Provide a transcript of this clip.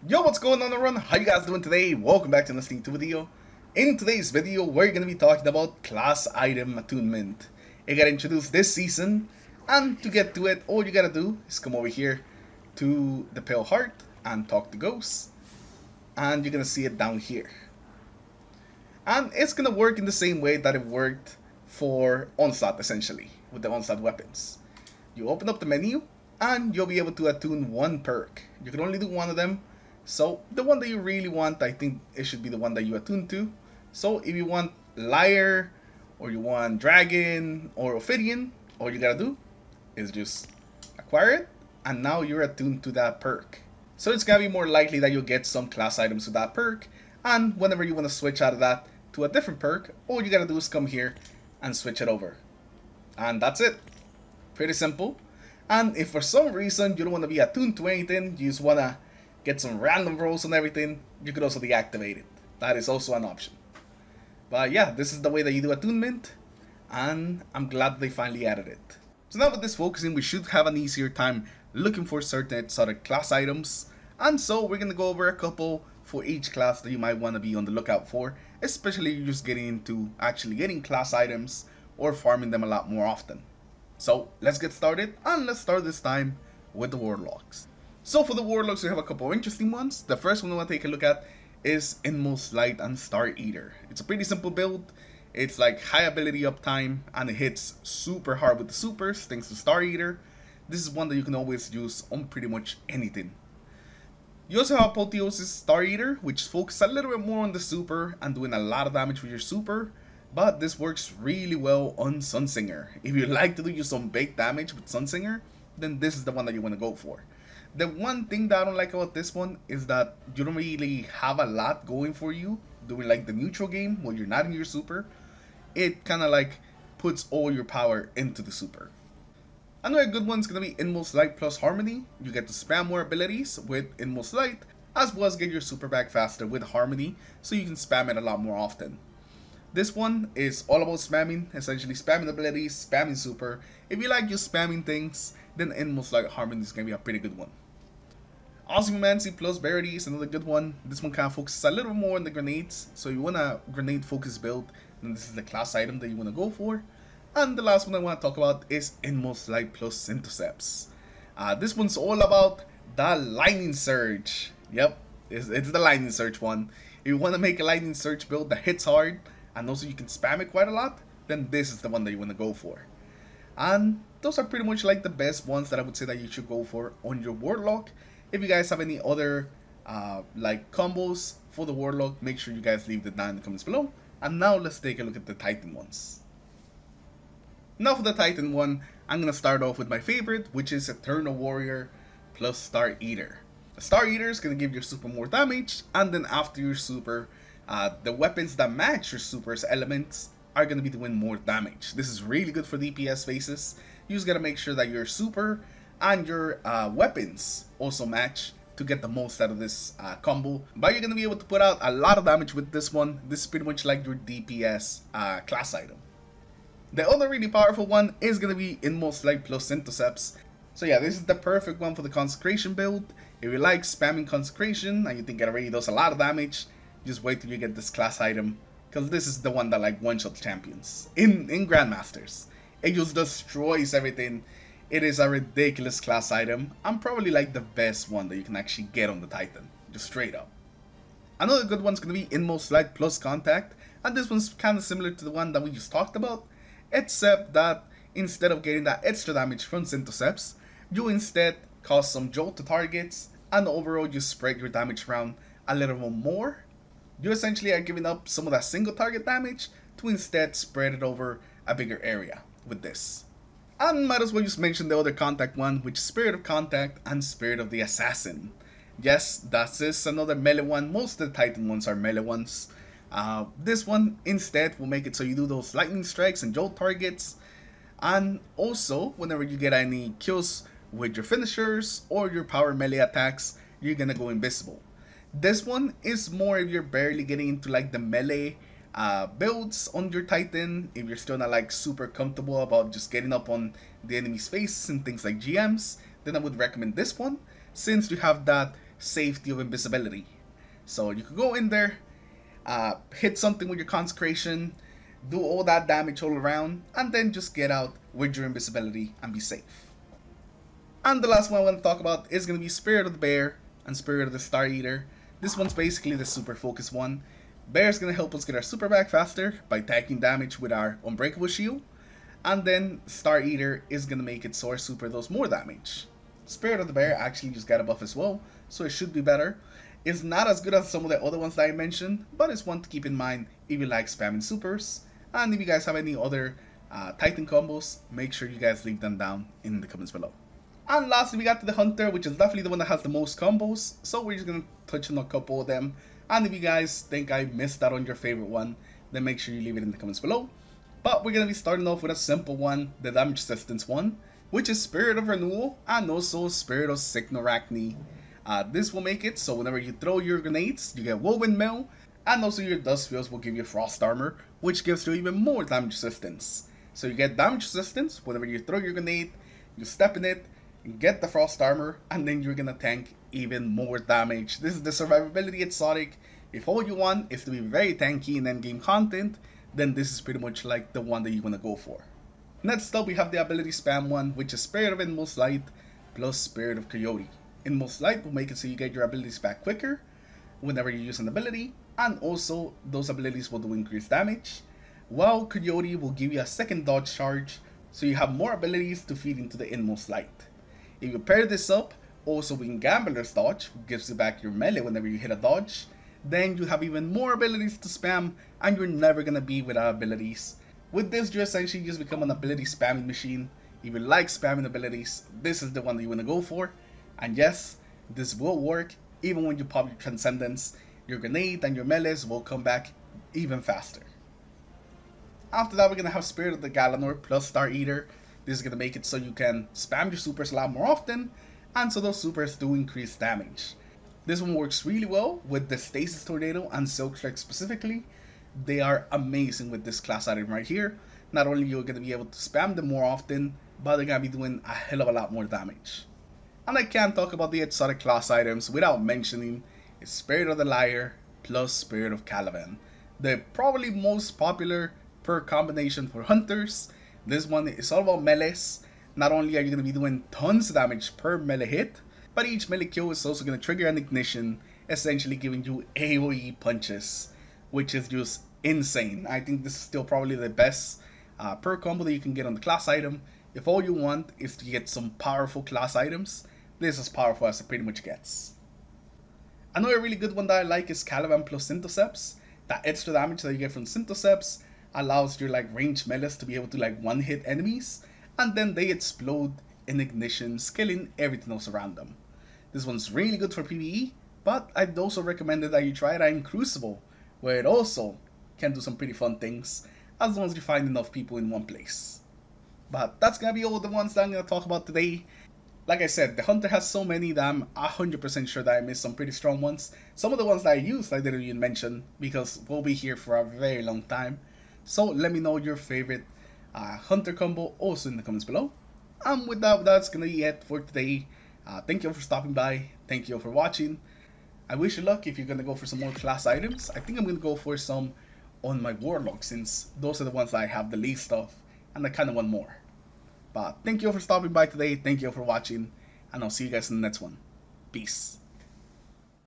Yo, what's going on everyone? How you guys doing today? Welcome back to another video. In today's video, we're going to be talking about class item attunement. It got introduced this season, and to get to it, all you gotta do is come over here to the Pale Heart and talk to Ghosts, and you're gonna see it down here. And it's gonna work in the same way that it worked for Onslaught, essentially, with the Onslaught weapons. You open up the menu, and you'll be able to attune one perk. You can only do one of them. So the one that you really want, I think it should be the one that you attune to. So if you want Liar, or you want Dragon, or Ophidian, all you gotta do is just acquire it, and now you're attuned to that perk. So it's gonna be more likely that you'll get some class items with that perk, and whenever you want to switch out of that to a different perk, all you gotta do is come here and switch it over. And that's it. Pretty simple. And if for some reason you don't want to be attuned to anything, you just want to get some random rolls and everything, you could also deactivate it. That is also an option. But yeah, this is the way that you do attunement, and I'm glad they finally added it. So now with this focusing, we should have an easier time looking for certain exotic class items, and so we're going to go over a couple for each class that you might want to be on the lookout for, especially if you're just getting into actually getting class items or farming them a lot more often. So let's get started, and let's start this time with the Warlocks. So for the Warlocks, we have a couple of interesting ones. The first one we want to take a look at is Inmost Light and Star Eater. It's a pretty simple build. It's like high ability uptime, and it hits super hard with the supers thanks to Star Eater. This is one that you can always use on pretty much anything. You also have Apotheosis Star Eater, which focuses a little bit more on the super and doing a lot of damage with your super. But this works really well on Sunsinger. If you like to do some big damage with Sunsinger, then this is the one that you want to go for. The one thing that I don't like about this one is that you don't really have a lot going for you doing like the neutral game when you're not in your super. It kind of like puts all your power into the super. Another good one is going to be Inmost Light plus Harmony. You get to spam more abilities with Inmost Light, as well as get your super back faster with Harmony, so you can spam it a lot more often. This one is all about spamming, essentially spamming abilities, spamming super. If you like just spamming things, then Inmost Light Harmony is going to be a pretty good one. Osmomancy plus Verity is another good one. This one kind of focuses a little more on the grenades, so if you want a grenade focused build, then this is the class item that you want to go for. And the last one I want to talk about is Inmost Light plus Intercepts. This one's all about the Lightning Surge. Yep, it's the Lightning Surge one. If you want to make a Lightning Surge build that hits hard, and also you can spam it quite a lot, then this is the one that you want to go for. And those are pretty much like the best ones that I would say that you should go for on your Warlock. If you guys have any other like combos for the Warlock, make sure you guys leave them down in the comments below. And now let's take a look at the Titan ones. Now for the Titan one, I'm going to start off with my favorite, which is Eternal Warrior plus Star Eater. The Star Eater is going to give your super more damage, and then after your super, the weapons that match your super's elements are going to be doing more damage. This is really good for DPS phases. You just got to make sure that your super and your weapons also match to get the most out of this combo. But you're going to be able to put out a lot of damage with this one. This is pretty much like your DPS class item. The other really powerful one is going to be Inmost Light plus Intercepts. So yeah, this is the perfect one for the Consecration build. If you like spamming Consecration and you think it already does a lot of damage, just wait till you get this class item, because this is the one that like one-shot champions in Grandmasters. It just destroys everything. It is a ridiculous class item, and probably like the best one that you can actually get on the Titan, just straight up. Another good one's going to be Inmost Light plus Contact, and this one's kind of similar to the one that we just talked about, except that instead of getting that extra damage from Intercepts, you instead cause some jolt to targets, and overall you spread your damage around a little bit more. You essentially are giving up some of that single target damage to instead spread it over a bigger area with this. And might as well just mention the other Contact one, which is Spirit of Contact and Spirit of the Assassin. Yes, that is another melee one. Most of the Titan ones are melee ones. This one instead will make it so you do those lightning strikes and jolt targets. And also, whenever you get any kills with your finishers or your power melee attacks, you're gonna go invisible. This one is more if you're barely getting into like the melee builds on your Titan, if you're still not like super comfortable about just getting up on the enemy's faces and things like GMs, then I would recommend this one, since you have that safety of invisibility. So you could go in there, hit something with your consecration, do all that damage all around, and then just get out with your invisibility and be safe. And the last one I want to talk about is going to be Spirit of the Bear and Spirit of the Star Eater. This one's basically the super focus one. Bear is going to help us get our super back faster by taking damage with our Unbreakable Shield. And then Star Eater is going to make it so our super does more damage. Spirit of the Bear actually just got a buff as well, so it should be better. It's not as good as some of the other ones that I mentioned, but it's one to keep in mind if you like spamming supers. And if you guys have any other Titan combos, make sure you guys leave them down in the comments below. And lastly, we got to the Hunter, which is definitely the one that has the most combos, so we're just going to touch on a couple of them. And if you guys think I missed out on your favorite one, then make sure you leave it in the comments below. But we're going to be starting off with a simple one, the damage resistance one, which is Spirit of Renewal and also Spirit of Signorachny. This will make it so whenever you throw your grenades, you get Whirlwind Mail, and also your Dust Fields will give you Frost Armor, which gives you even more damage resistance. So you get damage resistance whenever you throw your grenade, you step in it, get the Frost Armor, and then you're gonna tank even more damage. This is the survivability exotic. If all you want is to be very tanky in endgame content, then this is pretty much like the one that you wanna go for. Next up, we have the ability spam one, which is Spirit of Inmost Light plus Spirit of Coyote. Inmost Light will make it so you get your abilities back quicker whenever you use an ability, and also those abilities will do increased damage, while Coyote will give you a second dodge charge, so you have more abilities to feed into the Inmost Light. If you pair this up also with Gambler's Dodge, which gives you back your melee whenever you hit a dodge, then you have even more abilities to spam, and you're never gonna be without abilities. With this, you essentially just become an ability spamming machine. If you like spamming abilities, this is the one that you wanna go for. And yes, this will work even when you pop your Transcendence. Your grenade and your melees will come back even faster. After that, we're gonna have Spirit of the Galanor plus Star Eater. This is gonna make it so you can spam your supers a lot more often, and so those supers do increase damage. This one works really well with the Stasis Tornado and Silk Strike specifically. They are amazing with this class item right here. Not only you're gonna be able to spam them more often, but they're gonna be doing a hell of a lot more damage. And I can't talk about the exotic class items without mentioning Spirit of the Liar plus Spirit of Caliban. The probably most popular per combination for hunters. This one is all about melees. Not only are you going to be doing tons of damage per melee hit, but each melee kill is also going to trigger an ignition, essentially giving you AoE punches, which is just insane. I think this is still probably the best per combo that you can get on the class item. If all you want is to get some powerful class items, this is as powerful as it pretty much gets. Another really good one that I like is Caliban plus Synthoceps. That extra damage that you get from Synthoceps allows your ranged melees to be able to one-hit enemies, and then they explode in ignitions, killing everything else around them. This one's really good for PvE, but I'd also recommend that you try it out in Crucible, where it also can do some pretty fun things, as long as you find enough people in one place. But that's gonna be all the ones that I'm gonna talk about today. Like I said, the Hunter has so many that I'm 100% sure that I missed some pretty strong ones. Some of the ones that I used I didn't even mention, because we'll be here for a very long time. So let me know your favorite Hunter combo also in the comments below. And with that, that's gonna be it for today. Thank you all for stopping by. Thank you all for watching. I wish you luck if you're gonna go for some more class items. I think I'm gonna go for some on my Warlock, since those are the ones that I have the least of, and I kinda want more. But thank you all for stopping by today. Thank you all for watching, and I'll see you guys in the next one. Peace.